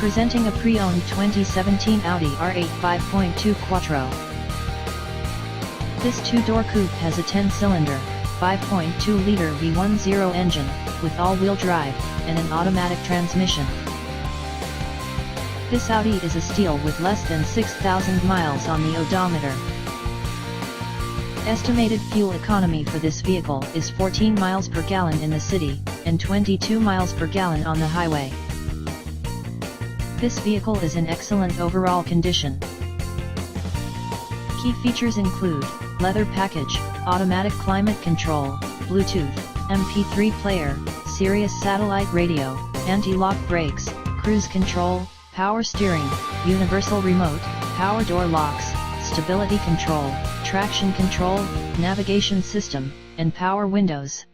Presenting a pre-owned 2017 Audi R8 5.2 Quattro. This two-door coupe has a 10-cylinder, 5.2-liter V10 engine, with all-wheel drive, and an automatic transmission. This Audi is a steal with less than 6,000 miles on the odometer. Estimated fuel economy for this vehicle is 14 miles per gallon in the city, and 22 miles per gallon on the highway. This vehicle is in excellent overall condition. Key features include leather package, automatic climate control, Bluetooth, MP3 player, Sirius satellite radio, anti-lock brakes, cruise control, power steering, universal remote, power door locks, stability control, traction control, navigation system, and power windows.